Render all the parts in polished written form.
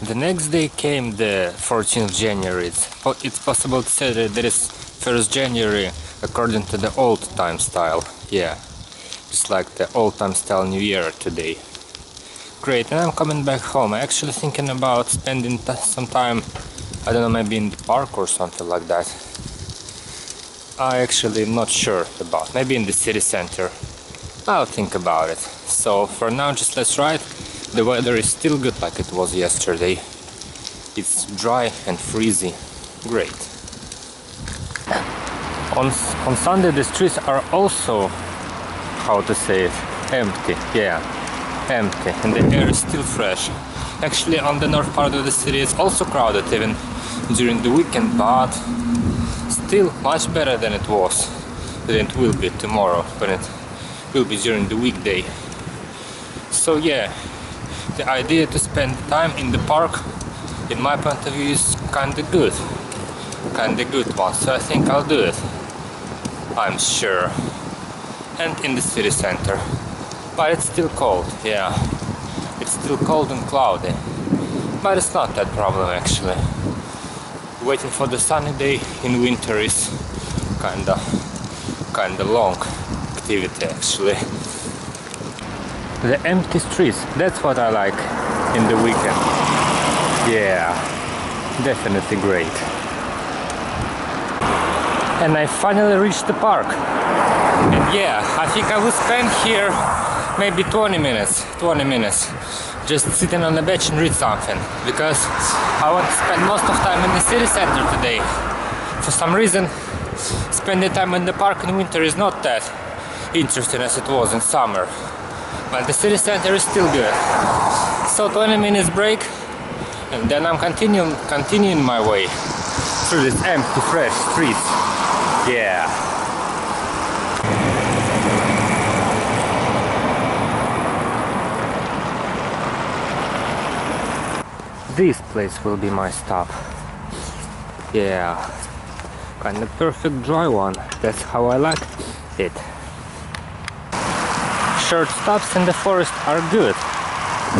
The next day came the 14th January. It's possible to say that there is 1st January according to the old time style. Yeah, just like the old time style New Year today. Great, and I'm coming back home. I'm actually thinking about spending some time, I don't know, maybe in the park or something like that. I actually am not sure about. Maybe in the city center. I'll think about it. So for now, just let's ride. The weather is still good like it was yesterday. It's dry and freezy. Great. On Sunday the streets are also, how to say it, empty. Yeah, empty. And the air is still fresh. Actually on the north part of the city it's also crowded even during the weekend, but still much better than it was, than it will be tomorrow when it will be during the weekday. So yeah, the idea to spend time in the park, in my point of view, is kinda good one, so I think I'll do it, I'm sure. And in the city center, but it's still cold. Yeah, it's still cold and cloudy, but it's not that problem actually. Waiting for the sunny day in winter is kinda long activity actually. The empty streets, that's what I like in the weekend. Yeah, definitely great. And I finally reached the park. And yeah, I think I will spend here maybe 20 minutes, just sitting on the bench and read something, because I want to spend most of time in the city center today. For some reason, spending time in the park in winter is not that interesting as it was in summer, but the city center is still good. So 20 minutes break, and then I'm continuing my way through these empty, fresh streets. Yeah. This place will be my stop. Yeah, kind of perfect dry one. That's how I like it. Short stops in the forest are good,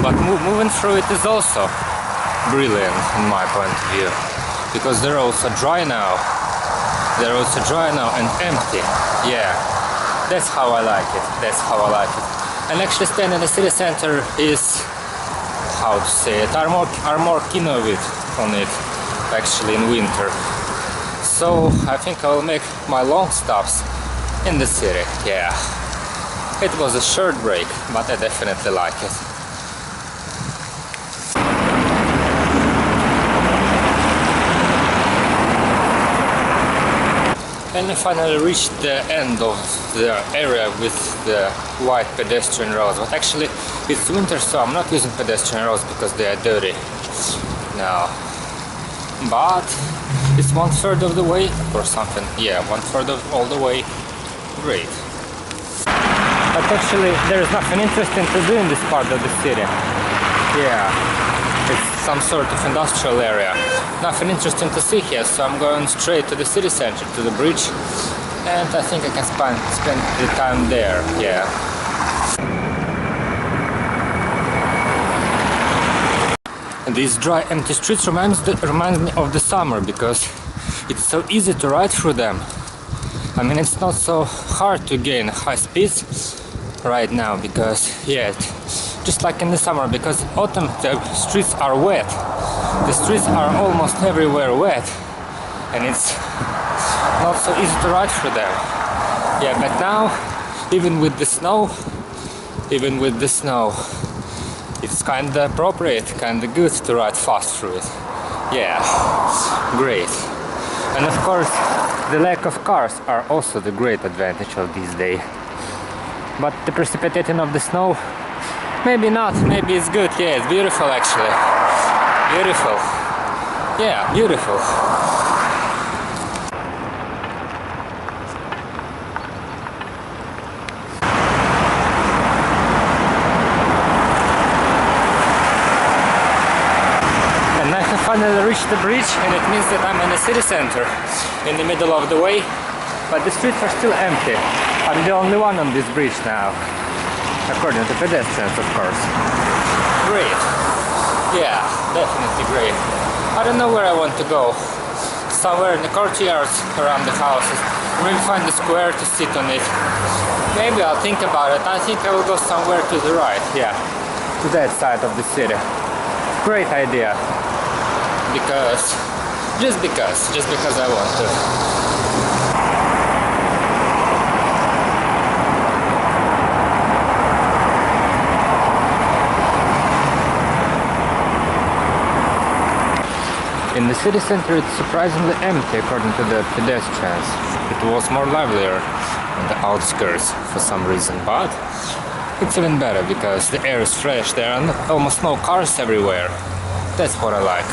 but moving through it is also brilliant in my point of view, because they're also dry now. They're also dry now and empty. Yeah, that's how I like it. That's how I like it. And actually staying in the city center is, how to say it, are more keen on it actually in winter. So I think I will make my long stops in the city. Yeah, it was a short break, but I definitely like it. And I finally reached the end of the area with the white pedestrian roads, but actually it's winter, so I'm not using pedestrian roads because they are dirty now. But it's 1/3 of the way or something. Yeah, 1/3 of all the way. Great. But actually there is nothing interesting to do in this part of the city. Yeah, it's some sort of industrial area. Nothing interesting to see here, so I'm going straight to the city center, to the bridge, and I think I can spend the time there. Yeah. And these dry, empty streets reminds me of the summer, because it's so easy to ride through them. I mean, it's not so hard to gain high speeds right now, because yeah, just like in the summer, because autumn the streets are wet. The streets are almost everywhere wet, and it's not so easy to ride through them. Yeah, but now, even with the snow, it's kinda appropriate, kinda good to ride fast through it. Yeah, great. And of course, the lack of cars are also the great advantage of this day. But the precipitating of the snow, maybe not, maybe it's good. Yeah, it's beautiful actually. Beautiful. Yeah, beautiful. And I have finally reached the bridge, and it means that I'm in the city center, in the middle of the way, but the streets are still empty. I'm the only one on this bridge now, according to pedestrians, of course. Great. Yeah, definitely great. I don't know where I want to go. Somewhere in the courtyards around the houses. Maybe find a square to sit on it. Maybe I'll think about it. I think I will go somewhere to the right. Yeah, to that side of the city. Great idea. Just because I want to. In the city center it's surprisingly empty according to the pedestrians. It was more livelier on the outskirts for some reason, but it's even better because the air is fresh. There are almost no cars everywhere. That's what I like.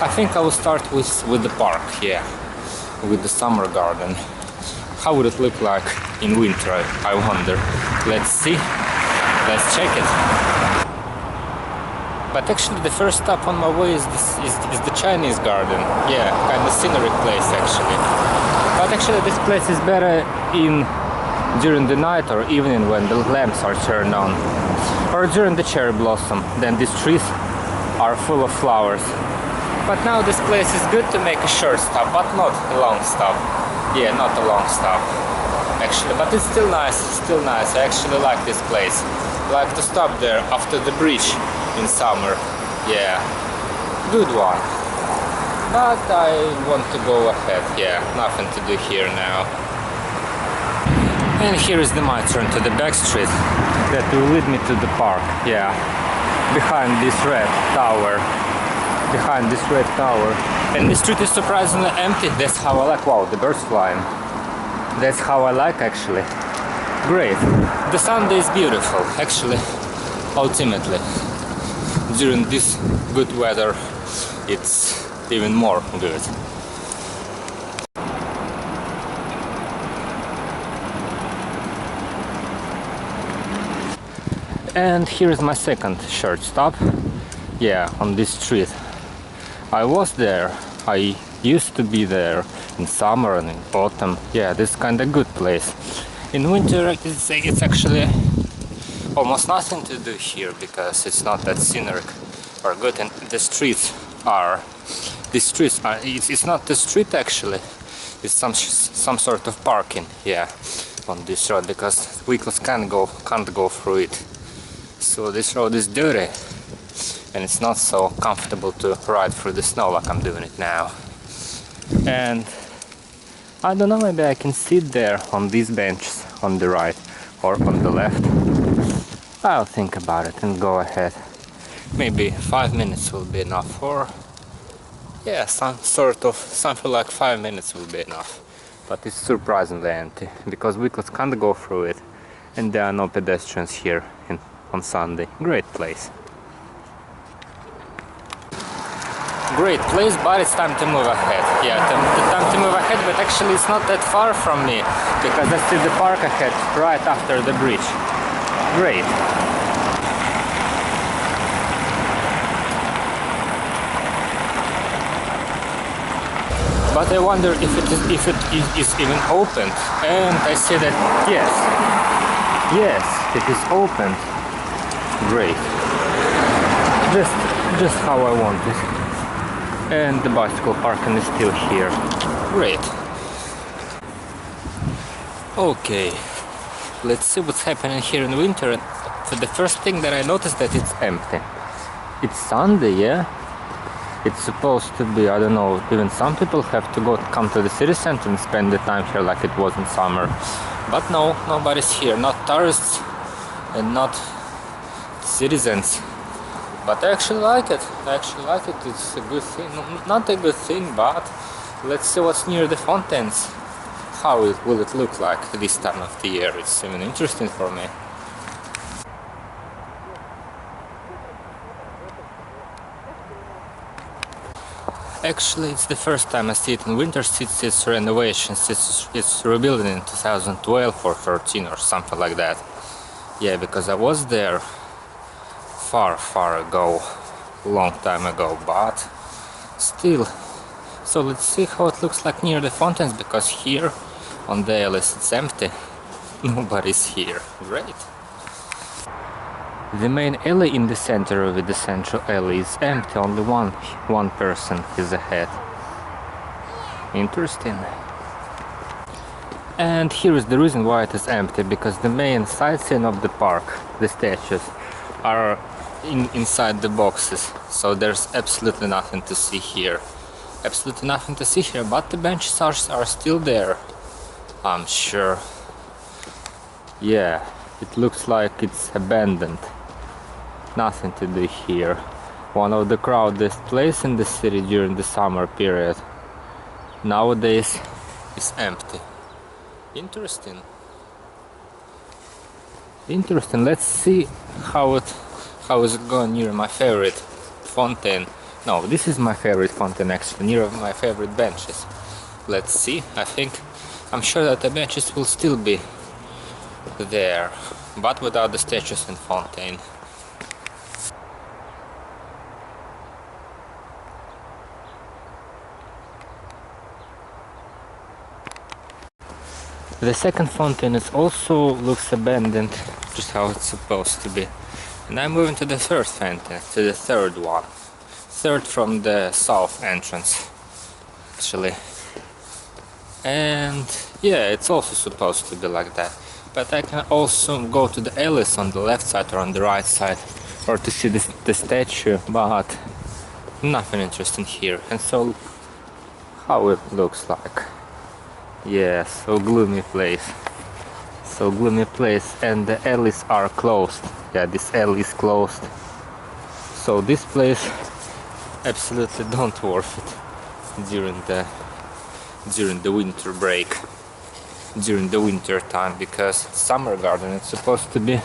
I think I will start with the park, yeah, with the summer garden. How would it look like in winter, I wonder. Let's see. Let's check it. But actually the first stop on my way is the Chinese garden. Yeah, kind of scenic place actually. But actually this place is better during the night or evening when the lamps are turned on. Or during the cherry blossom. Then these trees are full of flowers. But now this place is good to make a short stop, but not a long stop. Yeah, not a long stop. Actually, but it's still nice, I actually like this place. I like to stop there after the bridge in summer. Yeah, good one. But I want to go ahead. Yeah, nothing to do here now. And here is my turn to the back street that will lead me to the park. Yeah, behind this red tower. And the street is surprisingly empty. That's how I like. Wow, the birds flying. That's how I like actually. Great. The Sunday is beautiful actually. Ultimately, during this good weather, it's even more good. And here is my second short stop. Yeah, on this street. I was there. I used to be there in summer and in autumn. Yeah, this is kind of good place. In winter, it's actually almost nothing to do here because it's not that scenic or good. And the streets are. It's not the street actually. It's some sort of parking. Yeah, on this road because vehicles can't go through it. So this road is dirty. And it's not so comfortable to ride through the snow like I'm doing it now. And I don't know, maybe I can sit there on these benches on the right or on the left. I'll think about it and go ahead. Maybe 5 minutes will be enough, or yeah, something like 5 minutes will be enough. But it's surprisingly empty because vehicles can't go through it and there are no pedestrians here on Sunday. Great place. Great place, but it's time to move ahead. Yeah, time to move ahead, but actually it's not that far from me because I see the park ahead right after the bridge. Great. But I wonder if it is even open. And I see that yes, it is open. Great. Just how I want it. And the bicycle parking is still here. Great. Okay, let's see what's happening here in winter. And the first thing that I noticed that it's empty. It's Sunday, yeah? It's supposed to be, I don't know, even some people have to come to the city center and spend the time here like it was in summer. But no, nobody's here, not tourists and not citizens. But I actually like it. It's a good thing. Not a good thing, but let's see what's near the fountains. How will it look like this time of the year? It's even interesting for me. Actually, it's the first time I see it in winter since its renovation, since its rebuilding in 2012 or 13 or something like that. Yeah, because I was there far ago, long time ago, but still. So let's see how it looks like near the fountains, because here on the LS it's empty. Nobody's here. Great. The main alley in the center with the central alley is empty. Only one person is ahead. Interesting. And here is the reason why it is empty, because the main sightseeing of the park, the statues, are inside the boxes, so there's absolutely nothing to see here. Absolutely nothing to see here, but the benches are still there, I'm sure. Yeah, it looks like it's abandoned. Nothing to do here. One of the crowded places in the city during the summer period. Nowadays is empty. Interesting. Interesting. Let's see how is it going near my favorite fountain. No, this is my favorite fountain actually, near my favorite benches. Let's see. I'm sure that the benches will still be there, but without the statues and fountain. The second fountain is also looks abandoned, just how it's supposed to be. And I'm moving to the third fountain, to the third one. Third from the south entrance, actually. And yeah, it's also supposed to be like that. But I can also go to the alleys on the left side or on the right side, or to see the statue, but nothing interesting here. And so, how it looks like. Yeah, so gloomy place. So gloomy place, and the alleys are closed. Yeah, this alley is closed. So this place absolutely don't worth it during the winter break, during the winter time, because summer garden, it's supposed to be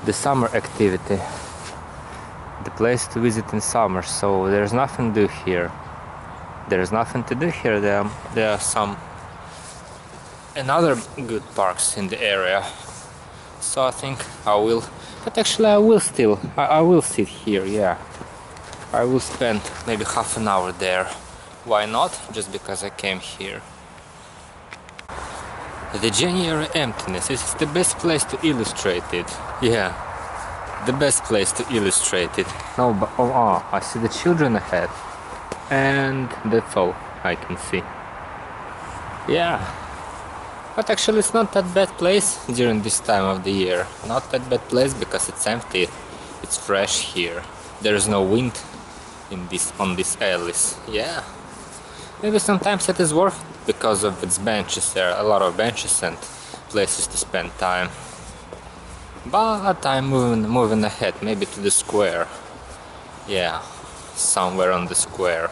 the summer activity, the place to visit in summer. So there's nothing to do here. There's nothing to do here. There are some another good parks in the area, so I think I will, but actually I will sit here. Yeah, I will spend maybe half an hour there. Why not? Just because I came here. The January emptiness is the best place to illustrate it. Yeah, the best place to illustrate it. No, but I see the children ahead, and that's all I can see. Yeah. But actually it's not that bad place during this time of the year. Not that bad place because it's empty. It's fresh here. There is no wind on these alleys. Yeah. Maybe sometimes it is worth it because of its benches. There are a lot of benches and places to spend time. But I'm moving ahead, maybe to the square. Yeah, somewhere on the square.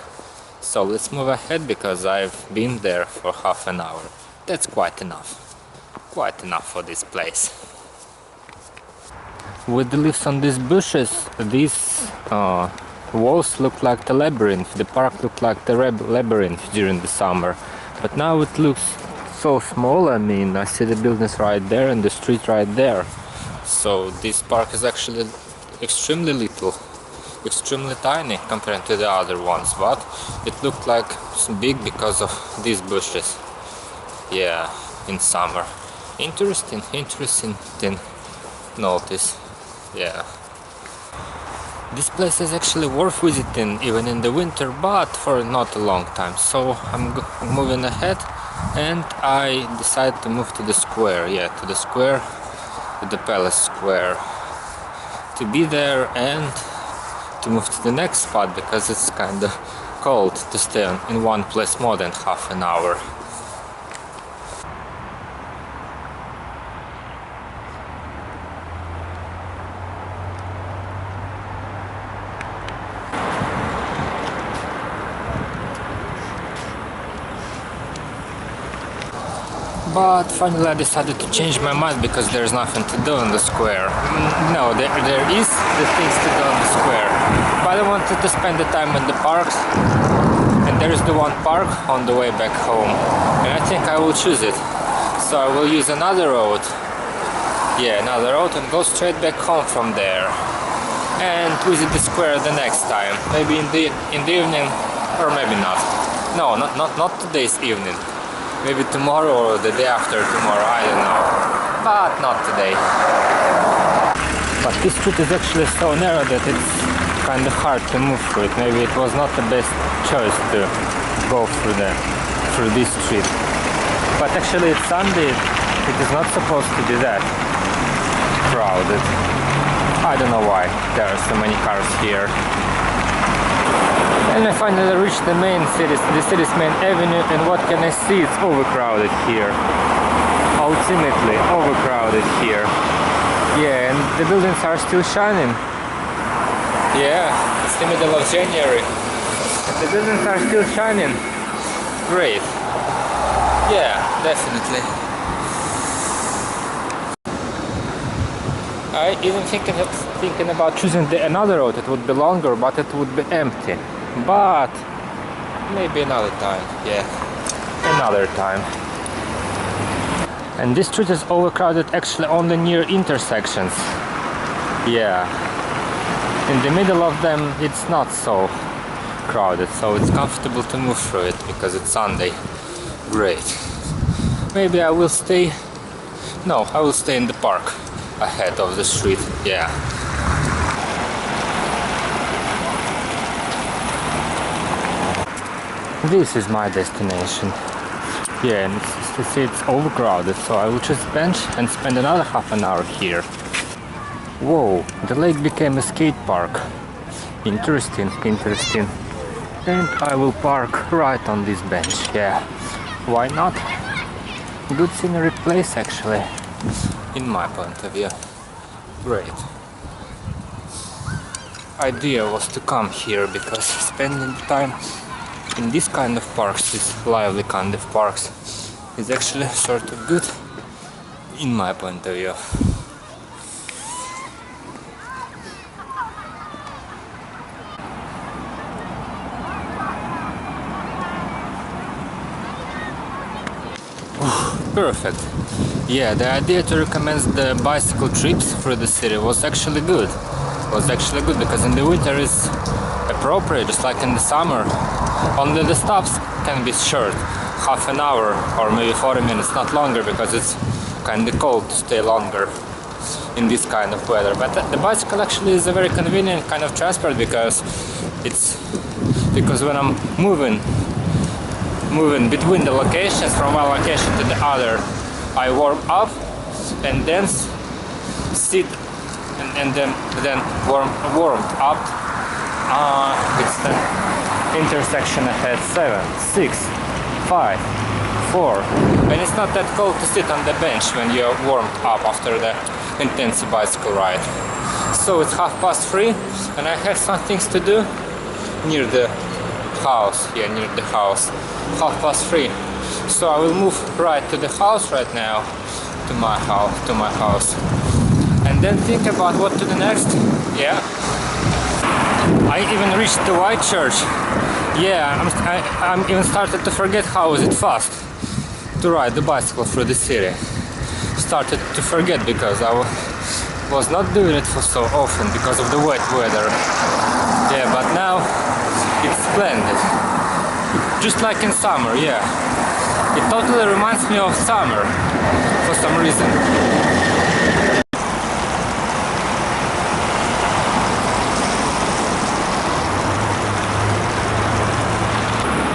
So let's move ahead because I've been there for half an hour. That's quite enough. Quite enough for this place. With the leaves on these bushes, these walls look like the labyrinth. The park looked like the labyrinth during the summer. But now it looks so small. I mean, I see the buildings right there and the street right there. So this park is actually extremely little. Extremely tiny compared to the other ones. But it looked like big because of these bushes. Yeah, in summer. Interesting to notice. Yeah. This place is actually worth visiting even in the winter, but for not a long time. So I'm moving ahead, and I decided to move to the square. Yeah, to the square, to the palace square. To be there and to move to the next spot because it's kind of cold to stay in one place more than half an hour. But finally I decided to change my mind because there's nothing to do in the square. No, there is the things to do in the square. But I wanted to spend the time in the parks. And there is the one park on the way back home. And I think I will choose it. So I will use another road. Yeah, another road, and go straight back home from there. And visit the square the next time. Maybe in the evening, or maybe not. No, not today's evening. Maybe tomorrow or the day after tomorrow, I don't know. But not today. But this street is actually so narrow that it's kind of hard to move through it. Maybe it was not the best choice to go through this street. But actually it's Sunday, it is not supposed to be that crowded. I don't know why there are so many cars here. And I finally reached the city's main avenue, and what can I see? It's overcrowded here. Ultimately overcrowded here. Yeah, and the buildings are still shining. Yeah, it's the middle of January. The buildings are still shining. Great. Yeah, definitely. I even thinking about choosing another road. It would be longer, but it would be empty. But maybe another time. Yeah, another time. And this street is overcrowded actually only near intersections. Yeah. In the middle of them it's not so crowded, so it's comfortable to move through it because it's Sunday. Great. Maybe I will stay... No, I will stay in the park ahead of the street. Yeah. This is my destination. Yeah, and it's overcrowded, so I will just bench and spend another half an hour here. Whoa, the lake became a skate park. Interesting, interesting. And I will park right on this bench, yeah. Why not? Good scenery place actually, in my point of view. Great. Idea was to come here because spending time in this kind of parks, these lively kind of parks, is actually sort of good in my point of view. Perfect. Yeah, the idea to recommend the bicycle trips through the city was actually good. Because in the winter it's appropriate, just like in the summer. Only the stops can be short, half an hour or maybe 40 minutes, not longer, because it's kind of cold to stay longer in this kind of weather. But the bicycle actually is a very convenient kind of transport because when I'm moving between the locations, from one location to the other, I warm up and then sit and then warmed up. It's the intersection ahead. 7, 6, 5, 4. And it's not that cold to sit on the bench when you're warmed up after the intensive bicycle ride. So it's 3:30 and I have some things to do near the house. Yeah, near the house. 3:30. So I will move right to the house right now, to my house, and then think about what to do next. Yeah. I even reached the White Church. Yeah, I'm even started to forget how is it fast to ride the bicycle through the city. Started to forget because I was not doing it for so often because of the wet weather. Yeah, but now it's splendid. Just like in summer, yeah. It totally reminds me of summer for some reason.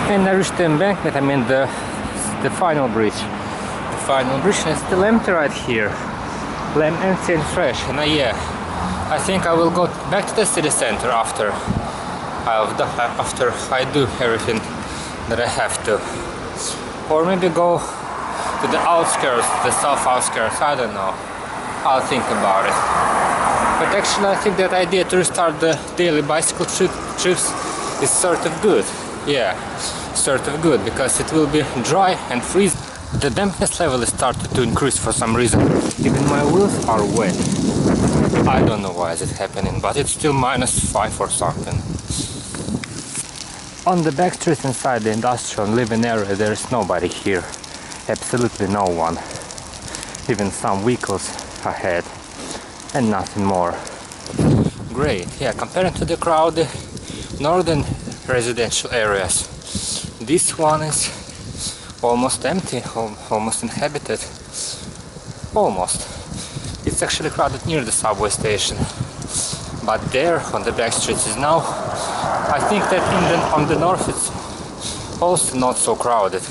And I reached the embankment, I mean the final bridge. The final bridge is still empty right here. Empty and fresh. And yeah, I think I will go back to the city center after I do everything that I have to. Or maybe go to the outskirts, the south outskirts, I don't know. I'll think about it. But actually I think that idea to restart the daily bicycle trips is sort of good. Yeah, sort of good, because it will be dry and freeze. The dampness level is started to increase for some reason. Even my wheels are wet. I don't know why is it happening, but it's still -5 or something. On the back streets inside the industrial and living area there is nobody here. Absolutely no one. Even some vehicles ahead and nothing more. Great. Yeah, comparing to the crowded northern residential areas, this one is almost empty, almost inhabited. Almost. It it's actually crowded near the subway station. But there, on the back streets is now, I think that on the north it's also not so crowded.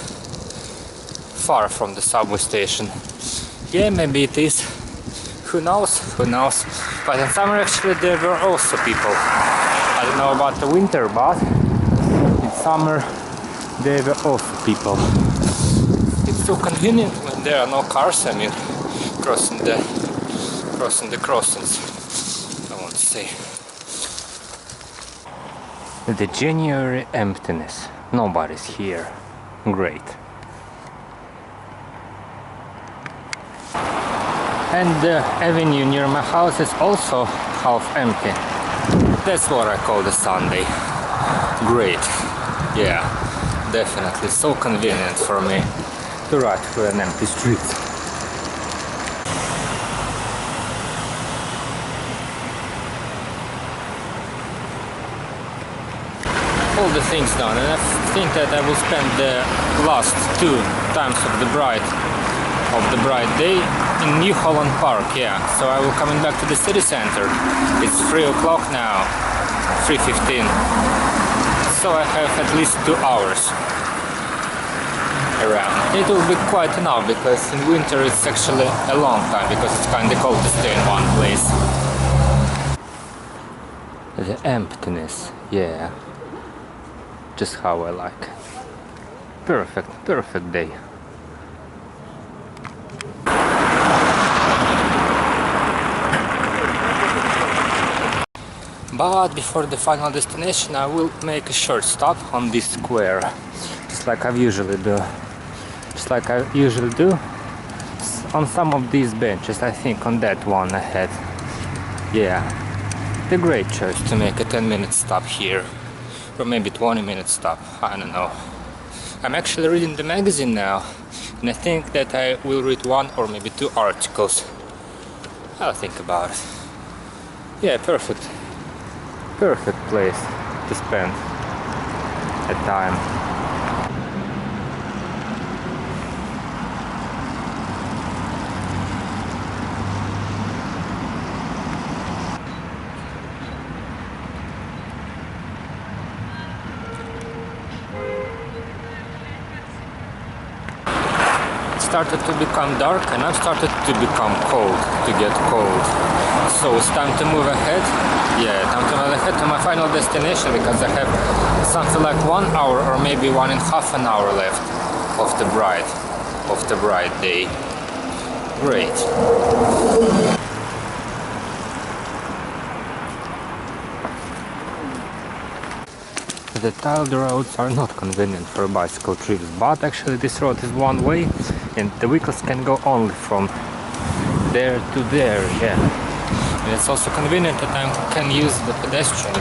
Far from the subway station. Yeah, maybe it is. Who knows? Who knows? But in summer actually there were also people. I don't know about the winter, but in summer there were also people. It's so convenient when there are no cars, I mean, crossing the crossings, I want to say. The January emptiness. Nobody's here. Great. And the avenue near my house is also half empty. That's what I call the Sunday. Great. Yeah, definitely so convenient for me to ride through an empty street. All the things done, and I think that I will spend the last 2 times of the bride day in New Holland Park. Yeah, so I will coming back to the city center. It's 3 o'clock now, 3:15. So I have at least 2 hours around. It will be quite enough because in winter it's actually a long time because it's kind of cold to stay in one place. The emptiness, yeah. Just how I like. Perfect day. But before the final destination I will make a short stop on this square. Just like I usually do. On some of these benches, I think on that one ahead. Yeah. The great choice to make a 10-minute stop here. Or maybe 20-minute stop, I don't know. I'm actually reading the magazine now, and I think that I will read 1 or maybe 2 articles. I'll think about it. Yeah, perfect place to spend a time. Started to become dark and I've started to become cold, to get cold. So it's time to move ahead. Yeah, time to move ahead to my final destination because I have something like 1 hour or maybe 1.5 hour left of the bride day. Great. The tiled roads are not convenient for bicycle trips, but actually this road is one way and the vehicles can go only from there to there, yeah. And it's also convenient that I can use the pedestrian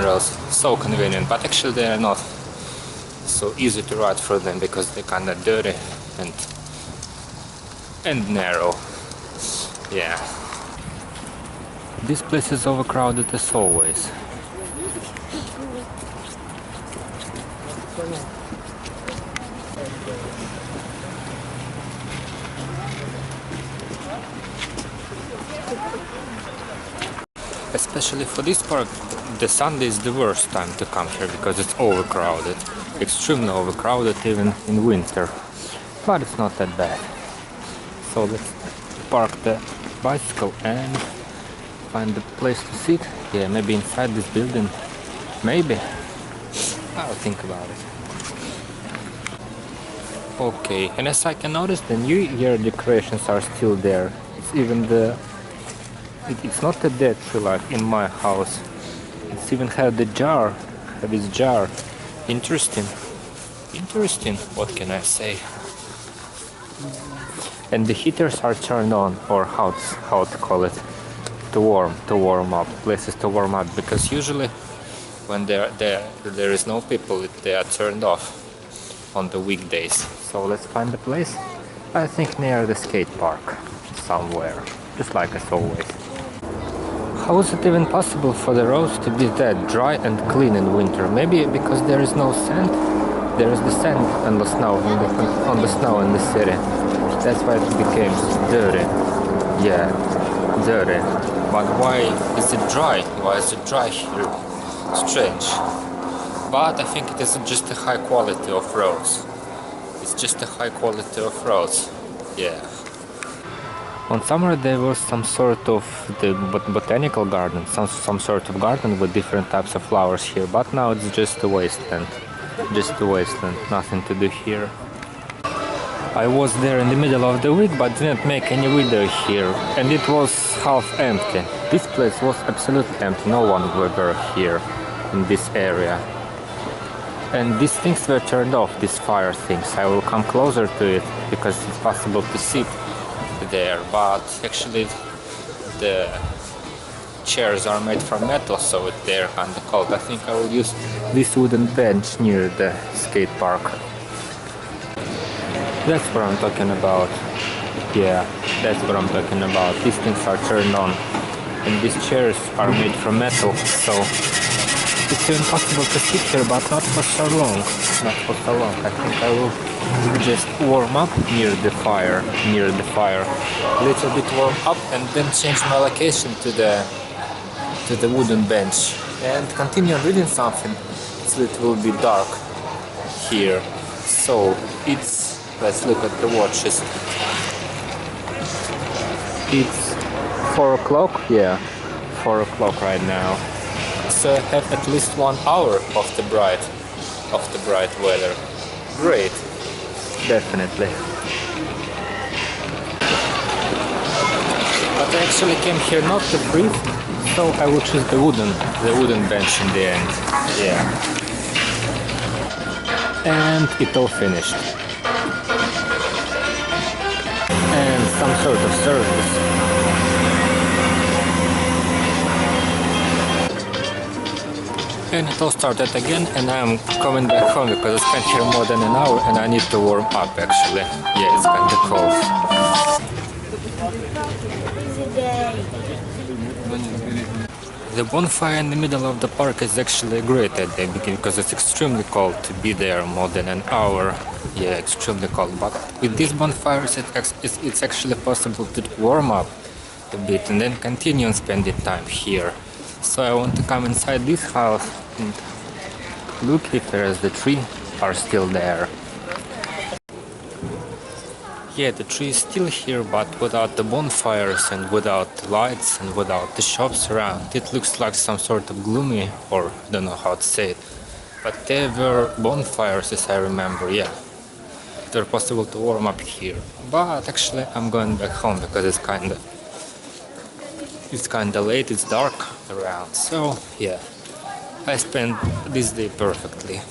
roads. So convenient, but actually they are not so easy to ride through them because they're kind of dirty and narrow. Yeah. This place is overcrowded as always. Especially for this park, the Sunday is the worst time to come here because it's overcrowded. Extremely overcrowded even in winter. But it's not that bad. So let's park the bicycle and find a place to sit. Yeah, maybe inside this building. Maybe. I'll think about it. Okay, and as I can notice, the New Year decorations are still there. It's even it's not a dead tree like in my house. It's even have this jar. Interesting. What can I say? And the heaters are turned on, or how to call it, to warm up places to warm up. Because usually, when there is no people, they are turned off on the weekdays. So let's find a place. I think near the skate park, somewhere, just like as always. How is it even possible for the roads to be that dry and clean in winter? Maybe because there is no sand. There is the sand and the snow on the snow in the city. That's why it became dirty. Yeah, dirty. But why is it dry? Why is it dry here? Strange. But I think it is just a high quality of roads. It's just a high quality of roads. Yeah. On summer there was some sort of the botanical garden, some sort of garden with different types of flowers here, but now it's just a wasteland. Just a wasteland, nothing to do here. I was there in the middle of the week but didn't make any video here, and it was half empty. This place was absolutely empty, no one were here in this area. And these things were turned off, these fire things. I will come closer to it because it's possible to see there, but actually the chairs are made from metal, so they're kind of cold. I think I will use this wooden bench near the skate park. That's what I'm talking about. Yeah, that's what I'm talking about. These things are turned on, and these chairs are made from metal, so it's impossible to sit here, but not for so long. Not for so long. I think I will just warm up near the fire. A little bit warm up, and then change my location to the wooden bench and continue reading something so it will be dark here. So let's look at the watches. It's 4 o'clock. Yeah, 4 o'clock right now. So I have at least 1 hour of the bright weather. Great, definitely. But I actually came here not to breathe, so I will choose the wooden bench in the end. Yeah. And it all finished. And some sort of service. And it all started again, and I'm coming back home because I spent here more than an hour and I need to warm up actually. Yeah, it's kind of cold. The bonfire in the middle of the park is actually a great idea because it's extremely cold to be there more than an hour. Yeah, extremely cold. But with these bonfires it's actually possible to warm up a bit and then continue and spend the time here. So I want to come inside this house and look if the tree are still there. Yeah, the tree is still here, but without the bonfires and without the lights and without the shops around. It looks like some sort of gloomy, or I don't know how to say it. But there were bonfires, as I remember, yeah. They're possible to warm up here. But actually I'm going back home because it's kinda late, it's dark around. So yeah, I spent this day perfectly.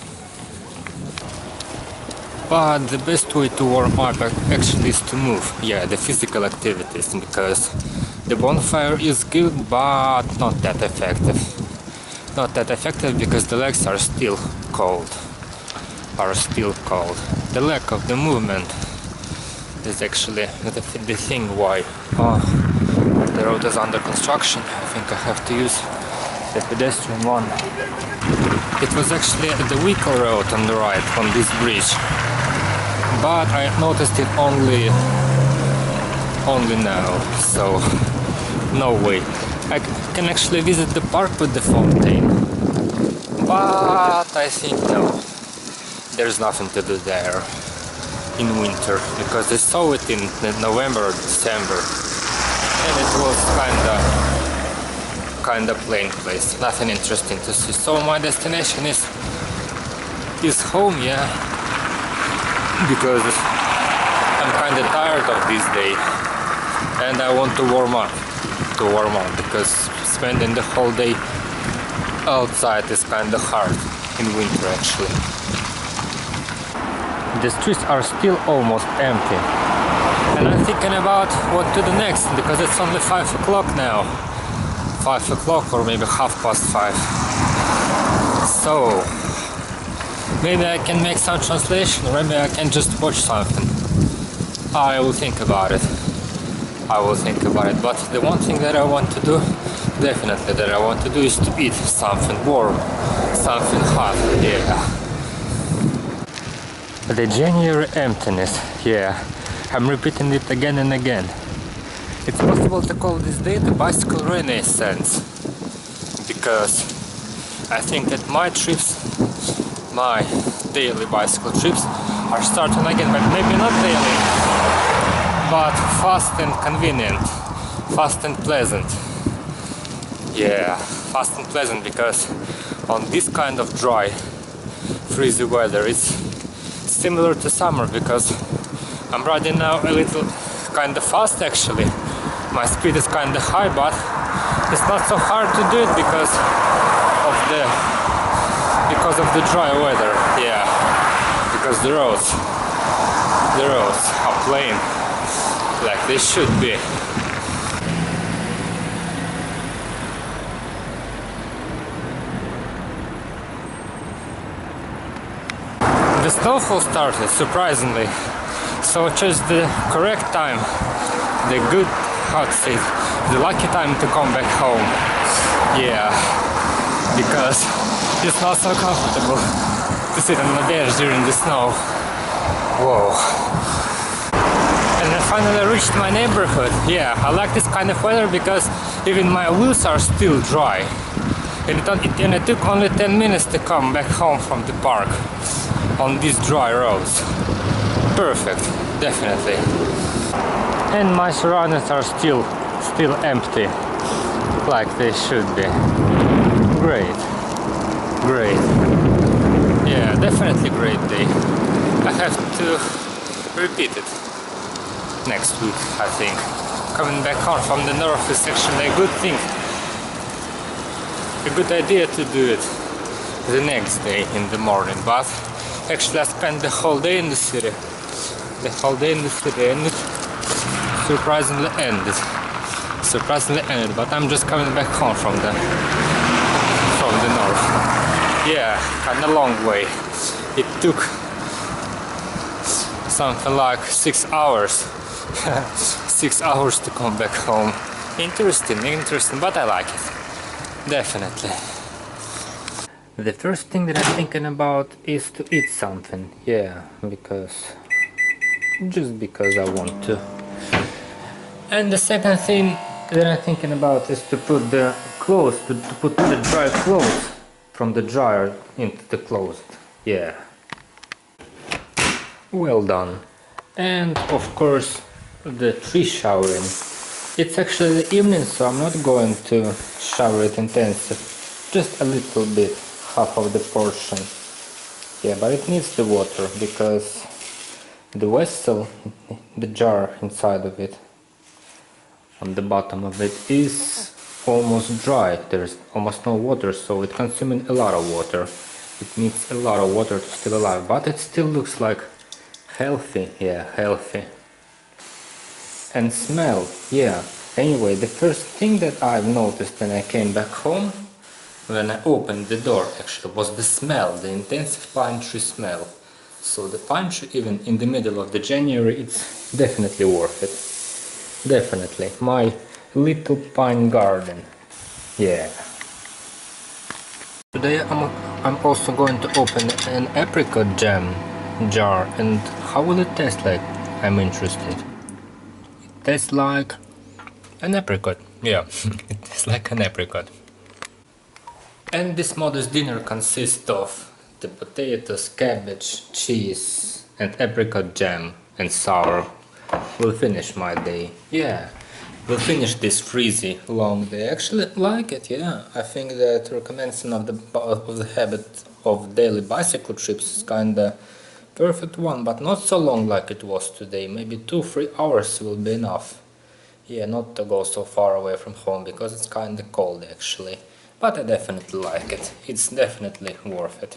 But the best way to warm up actually is to move. Yeah, the physical activities, because the bonfire is good, but not that effective. Not that effective because the legs are still cold. The lack of the movement is actually the thing why the road is under construction. I think I have to use the pedestrian one. It was actually the vehicle road on the right on this bridge, but I noticed it only now, so no way. I can actually visit the park with the fountain, but I think no, there's nothing to do there in winter because I saw it in November or December and it was kinda plain place, nothing interesting to see. So my destination is home, yeah, because I'm kinda tired of this day and I want to warm up because spending the whole day outside is kinda hard in winter actually. The streets are still almost empty and I'm thinking about what to do next because it's only 5 o'clock now. 5 o'clock or maybe 5:30. So maybe I can make some translation or maybe I can just watch something. I will think about it. But the one thing that I want to do, definitely that I want to do, is to eat something warm, something hot. Yeah. The January emptiness. Yeah, I'm repeating it again and again. It's possible to call this day the bicycle renaissance, because I think that my trips, my daily bicycle trips, are starting again, but maybe not daily, but fast and convenient, fast and pleasant. Yeah, fast and pleasant, because on this kind of dry, freezing weather, it's similar to summer, because I'm riding now a little kind of fast actually. My speed is kind of high, but it's not so hard to do it because of the dry weather. Yeah, because the roads are plain like they should be. The snowfall started surprisingly, so I chose the correct time, the good, how to say, the lucky time to come back home. Yeah, because it's not so comfortable to sit on the bench during the snow. Whoa. And I finally reached my neighborhood. Yeah, I like this kind of weather because even my wheels are still dry. And it took only 10 minutes to come back home from the park on these dry roads. Perfect, definitely. And my surroundings are still empty, like they should be. Great, great. Yeah, definitely great day. I have to repeat it next week, I think. Coming back home from the north is actually a good thing. A good idea to do it the next day in the morning, but actually I spent the whole day in the city. The whole day in the city, and it surprisingly ended. But I'm just coming back home from the north. Yeah, kind of long way. It took something like 6 hours. 6 hours to come back home. Interesting, but I like it. Definitely. The first thing that I'm thinking about is to eat something. Yeah, just because I want to. And the second thing that I'm thinking about is to put the clothes, to put the dry clothes from the dryer into the closet. Yeah. Well done. And of course the tree showering. It's actually the evening, so I'm not going to shower it intensive. Just a little bit, half of the portion. Yeah, but it needs the water because the vessel, the jar inside of it, on the bottom of it, is almost dry. There's almost no water, so it's consuming a lot of water. It needs a lot of water to stay alive, but it still looks like healthy. Yeah, healthy. And smell, yeah. Anyway, the first thing that I've noticed when I came back home, when I opened the door actually, was the smell, the intensive pine tree smell. So the pine tree, even in the middle of the January, it's definitely worth it. Definitely. My little pine garden. Yeah. Today I'm also going to open an apricot jam jar, and how will it taste like? I'm interested. It tastes like an apricot. Yeah, it tastes like an apricot. And this modest dinner consists of the potatoes, cabbage, cheese and apricot jam and sour. Will finish my day. Yeah, will finish this freezy long day. Actually like it, yeah. I think that recommencing of the habit of daily bicycle trips is kinda perfect one, but not so long like it was today. Maybe 2-3 hours will be enough. Yeah, not to go so far away from home because it's kinda cold actually. But I definitely like it. It's definitely worth it.